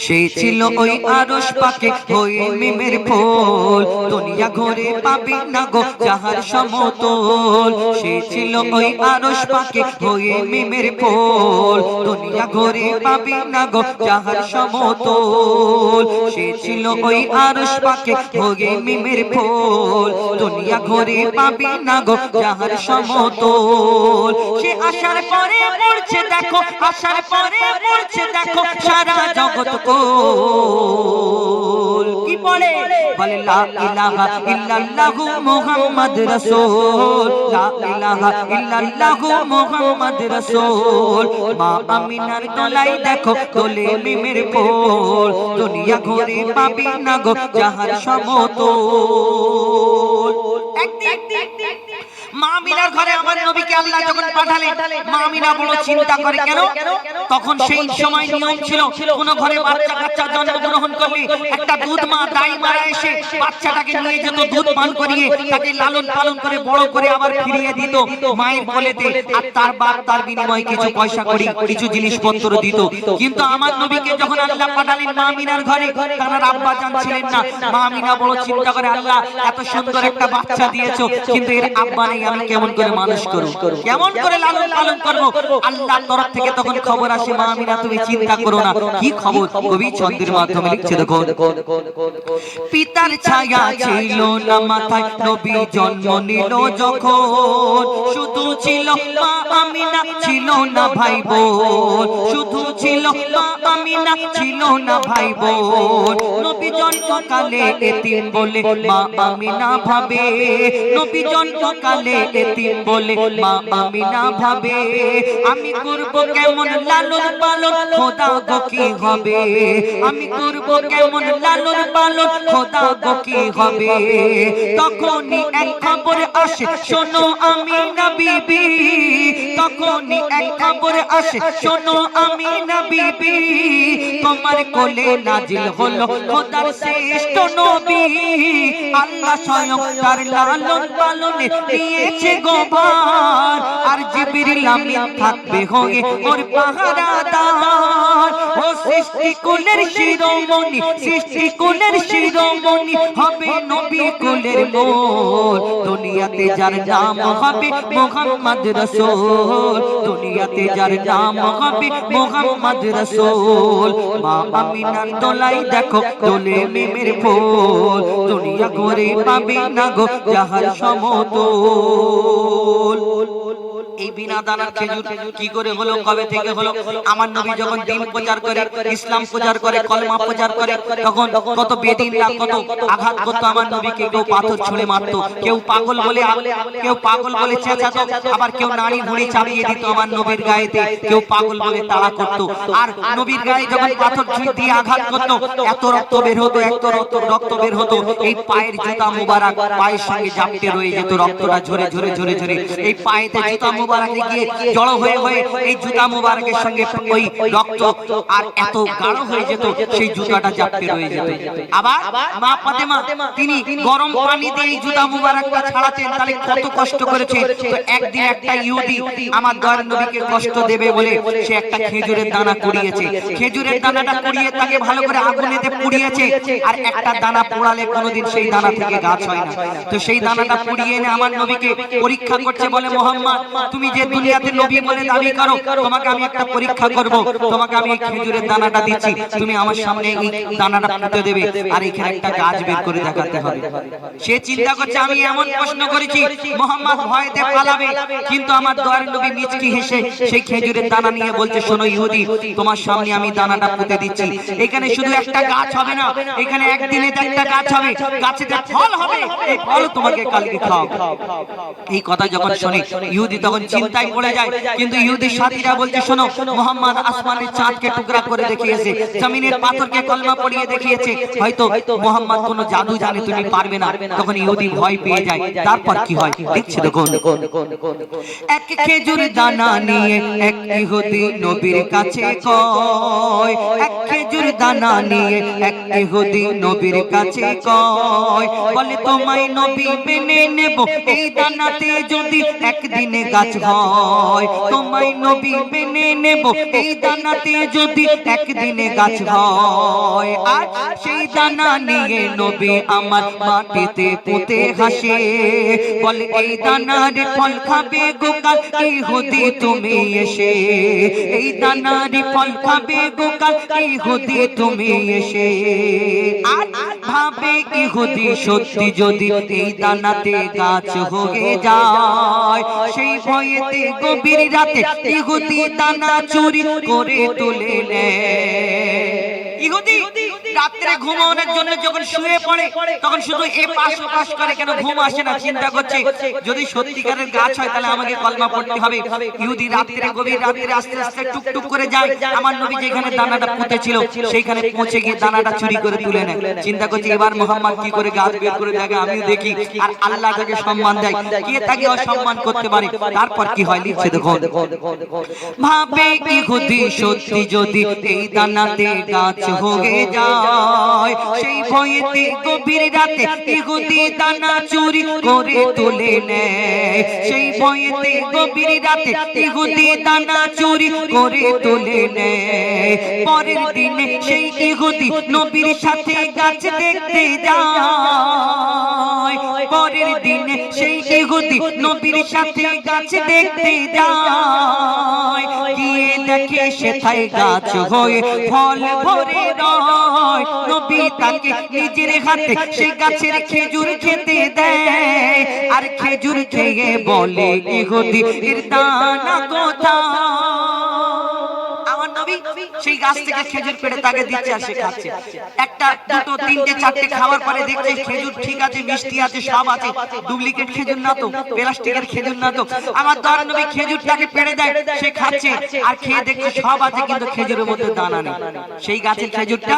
সে ছিল ওই আরশ পাকে হয়ে মিমের ফুল, দুনিয়া ঘুরে পাবি না গো যাহার সমতল। সে ছিল ওই আরশ পাকে হয়ে মিমের ফুল, দুনিয়া ঘুরে পাবি না গো যাহার সমতল। সে ছিল ওই আরশ পাকে হয়ে মিমের ফুল, দুনিয়া ঘুরে পাবি না গো যাহার সমতল। সে আসার পরে পড়ছে দেখো, আসার পরে পড়ছে দেখো সারা জগৎ কোল। কি বলে? বলে লা ইলাহা ইল্লাল্লাহু মুহাম্মদ রাসূল, লা ইলাহা ইল্লাল্লাহু মুহাম্মদ রাসূল। মা আমিনার দোলাই দেখো দোলে মিমের ফুল, দুনিয়া ঘুরে পাবি না গো যাহার সমতল। একদিন মা আমিনার ঘরে আমার নবীকে আল্লাহ যখন পাঠালেন, মা আমিনা বড় চিন্তা করে। কেন? তখন সেই সময় নিয়ম ছিল, কোন ঘরে বাচ্চা কাচ্চা জন্মগ্রহণ করলে একটা দুধ মা, দাই মারা এসে বাচ্চাটাকে নিয়ে যেত, দুধ পান করিয়ে তাকে লালন পালন করে বড় করে আবার ফিরিয়ে দিত মায়ের কোলেতে, আর তার বাপ তার বিনিময়ে কিছু পয়সা করি কিছু জিনিসপত্র দিত। কিন্তু আমার নবীকে যখন আল্লাহ পাঠালেন মা আমিনার ঘরে, তার আব্বা জান ছিলেন না। মা আমিনা বড় চিন্তা করে, আল্লাহ এত সুন্দর একটা বাচ্চা দিয়েছো, কিন্তু এর আব্বা নেই, আমি কেমন করে মানুষ করব, কেমন করে লালন পালন করব? আল্লাহর তরফ থেকে তখন খবর আসে, মা আমিনা তুমি চিন্তা করো না। কি খবর? কবি ছন্দের মাধ্যমে লিখছে দেখো। পিতার ছায়া ছিল না মাথায়, নবী জন্ম নিল যখন, শুধু ছিল মা আমিনা, ছিল না ভাই বোন। শুধু ছিল মা আমিনা, ছিল না ভাই বোন। নবী জন্মকালে এতিম বলে মা আমিনা ভাবে, নবী জন্মকালে এতিম বলে মা আমিনা ভাবে, আমি করব কেমন লালন পালন, খোদা গো কি হবে? আমি করব কেমন লালন পালন, খোদা গো কি হবে? তখনই এক খবর আসে, শোনো আমিনা বিবি, তখনই এক খবর আসে, শোনো আমিনা বিবি, তোমার কোলে নাজিল হলো খোদার শ্রেষ্ঠ নবী। আল্লাহ স্বয়ং তার লালন পালনে নিয়েছে গোভার, আর জিবরিল আমিন থাকবে হয়ে ওর পাহারাদার। ও সৃষ্টি কুলের শিরোমণি, সৃষ্টি কুলের শিরোমণি হবে নবী কুলের মোল। দুনিয়াতে যার নাম হবে মুহাম্মদ রাসূল, দুনিয়াতে যার নাম হবে মুহাম্মদ রাসূল। মা আমিনার দোলাই দেখো দোলে মিমের ফুল, দুনিয়া ঘুরে পাবে না গো যাহার সমতল। এই বিনা দানার খেজুর কি করে হলো, কবে থেকে হলো? আমার নবী যখন দ্বীন প্রচার করে, ইসলাম প্রচার করে, কলমা প্রচার করে, তখন কত বেদিনরা কত আঘাত করতো আমার নবীকে। কেউ পাথর ছুঁড়ে মারতো, কেউ পাগল বলে, কেউ পাগল বলে চেঁচাতো, আবার কেউ নাড়ি ভুঁড়ি চাপিয়ে দিত আমার নবীর গায়েতে, কেউ পাগল বলে তাড়া করতো। আর নবীর গায়ে যখন পাথর দিয়ে আঘাত করতো, এত রক্ত বের হতো, এত রক্ত বের হতো, এই পায়ের জুতা মুবারক পায়ের সঙ্গে জাপটে রয়ে যেত, রক্তটা ঝরে ঝরে ঝরে ঝরে এই পায়েতে জুতা মুবারকে গিয়ে জড়ো হয়ে হয়ে এই জুতা মুবারকের সঙ্গে ওই রক্ত আর এত গাঢ় হয়ে যেত, সেই জুতাটা জাপটে রয়ে যেত। আবার মা ফাতেমা তিনি গরম পানি দিয়ে এই জুতা মুবারকটা ছাড়াতেন, তাহলে কত কষ্ট করেছে। তো একদিন একটা ইহুদি আমার দয়ার নবীকে কষ্ট দেবে বলে সে একটা খেজুরের দানা কুড়িয়েছে, খেজুরের দানাটা কুড়িয়ে তাকে ভালো করে আগুনেতে পুড়িয়েছে, আর একটা দানা পোড়ালে কোনোদিন সেই দানা থেকে গাছ হয় না। তো সেই দানাটা পুড়িয়ে এনে আমার নবীকে পরীক্ষা করছে, বলে মোহাম্মদ তুমি যে দুনিয়াতে নবী বলে দাবি করো, তোমাকে আমি একটা পরীক্ষা করব, তোমাকে আমি এই খেজুরের দানাটা দিচ্ছি, তুমি আমার সামনে এই দানাটা পুঁতে দেবে, আর এখানে একটা গাছ বের করে দেখাতে হবে। সে চিন্তা করছে আমি এমন প্রশ্ন করেছি মোহাম্মদ ভয়েতে পালাবে, কিন্তু আমার দয়ার নবী মিচকি হেসে সেই খেজুরের দানা নিয়ে বলছে, শোনো ইহুদি, তোমার সামনে আমি দানাটা পুঁতে দিচ্ছি, এখানে শুধু একটা গাছ হবে না, এখানে একদিনে একটা গাছ হবে, গাছেতে ফল হবে, এই ফল তোমাকে কালকে খাও। এই কথা যখন শুনি ইহুদি তখন চিন্তায় পড়ে যায়। কিন্তু ইহুদির সাথীরা বলছে, শোনো মোহাম্মদ আসমানের চাঁদকে টুকরা করে দেখিয়েছে, জমিনের পাথরকে কলমা পড়িয়ে দেখিয়েছে, হয়তো মোহাম্মদ কোনো জাদু জানে, তুমি পারবে না। তখন ইহুদি ভয় পেয়ে যায়। তারপর কি হয় দেখছি দেখুন। এক খেজুর দানা নিয়ে এক ইহুদি নবীর কাছে কয়, এক খেজুর দানা নিয়ে এক ইহুদি নবীর কাছে কয়, বলে তোমায় নবী মেনে নেব এই দানাতে যদি একদিনে গাছ হয় তোমায় নবী মেনে নেব এই দানাতে যদি একদিনে গাছ হয় আর সেই দানা নিয়ে নবী আমার মাটিতে পুঁতে হাসে বলে এই দানার ফল খাবে গোকাল ইহুদি তুমি এসে এই দানার ফল খাবে গোকাল ইহুদি তুমি এসে আর ভাবে ইহুদি সত্যি যদি এই দানাতে গাছ হয়ে যায় সেই ভয়েতে গভীর রাতে ইহুদি দানা চুরি করে তুলে নেয় ইহুদি রাতে ঘুমানোর জন্য যখন শুয়ে পড়ে তখন শুধু এই পাশ ওপাশ করে কেন ঘুম আসে না চিন্তা করছে যদি সত্যিকারের গাছ হয় তাহলে আমাকে কলমা পড়তে হবে ইহুদি রাতে গভীর রাতে আস্তে আস্তে টুকটুক করে যায় আমার নবী যেখানে দানাটা পুঁতেছিল সেইখানে পৌঁছে গিয়ে দানাটা চুরি করে তুলে নেয় চিন্তা করছে এবার মুহাম্মদ কি করে গাছ বের করে দেখে আমিও দেখি আর আল্লাহ তাকে সম্মান দেয় কে তাকে অসম্মান করতে পারে তারপর কি হয় লিখছে দেখো ভাবে ইহুদি সত্যি যদি এই দানাতে গাছ হয়ে যায় সেই ভয়েতে গভীর রাতে ইহুদি দানা চুরি করে তুলে নেয় সেই ভয়েতে গভীর রাতে ইহুদি দানা চুরি করে তুলে নেয় পরের দিনে সেই ইহুদি নবীর সাথে গাছ দেখতে যায় পরের দিনে সেই ইহুদি নবীর সাথে গাছ দেখতে যায় গিয়ে দেখে সেথায় গাছ হয়ে ফল ভরে রয় নবী তাকে নিজের হাতে সেই গাছের খেজুর খেতে দেয় আর খেজুর খেয়ে বলে ইহুদি এর দানা কোথায় আমার নবী সেই গাছ থেকে খেজুর পেড়ে তাকে দিচ্ছে আর সে খাচ্ছে একটা দুটো তিনটে চারটে খাওয়ার পরে দেখছে খেজুর ঠিক আছে মিষ্টি আছে সব আছে ডুপ্লিকেট খেজুর না তো প্লাস্টিকের খেজুর না তো আমার দয়ার নবী খেজুরটাকে পেড়ে দেয় সে খাচ্ছে আর খেয়ে দেখছে সব আছে কিন্তু খেজুরের মধ্যে দানা নেই সেই গাছের খেজুরটা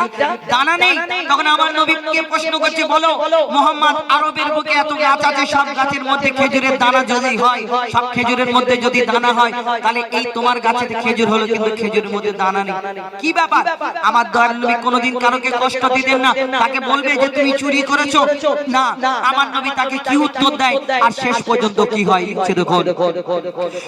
দানা নেই তখন আমার নবীকে প্রশ্ন করছে বলো মুহাম্মদ আরবের বুকে এত গাছ আছে সব গাছের মধ্যে খেজুরের দানা যদি হয় সব খেজুরের মধ্যে যদি দানা হয় তাহলে এই তোমার গাছেতে খেজুর হলো কিন্তু খেজুরের মধ্যে দানা নেই কি ব্যাপার আমার দয়ার নবী কোনোদিন কারোকে কষ্ট দিতেন না তাকে বলবে যে তুমি চুরি করেছো না আমার নবী তাকে কি উত্তর দেয় আর শেষ পর্যন্ত কি হয় লিখছে দেখুন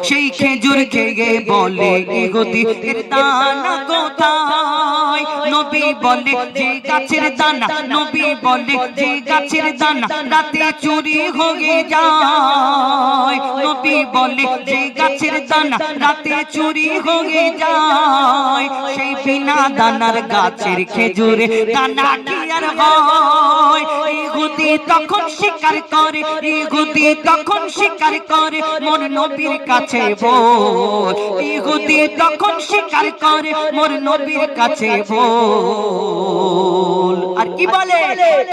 সেই খেজুর খেয়ে বলে ইহুদি এর দানা কোথায় নবী বলে যে গাছের দানা নবী বলে যে গাছের দানা রাতে চুরি হয়ে যায় নবী বলে যে গাছের দানা রাতে চুরি হয়ে যায় সেই বিনা দানার গাছের খেজুরে দানা কি আর হয় ইহুদি তখন স্বীকার করে ইহুদি তখন স্বীকার করে মোর নবীর কাছে বল ইহুদি তখন স্বীকার করে মোর নবীর কাছে বল আর কি বলে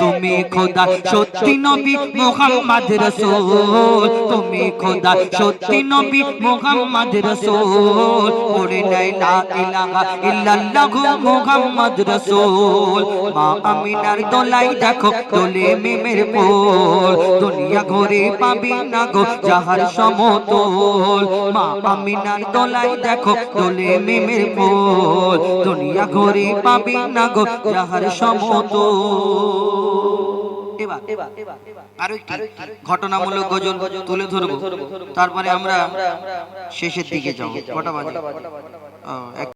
তুমি খোদা সত্যি নবী মুহাম্মদ রাসূল তুমি খোদা সত্যি নবী মুহাম্মদ রাসূল পড়ে নাই লা ইলাহা ইল্লাল্লাহু মুহাম্মদ রাসূল মা আমিনার দোলাই দেখো দোলে মিমের পোল দুনিয়া ঘুরে পাবি না গো যাহার সমতল মা আমিনার দোলাই দেখো দোলে মিমের পোল দুনিয়া ঘুরে পাবি না গো যাহার সমতল এবার আরো একটি ঘটনামূলক গজল তুলে ধরবো তারপরে আমরা শেষের দিকে যাব কটা বাজে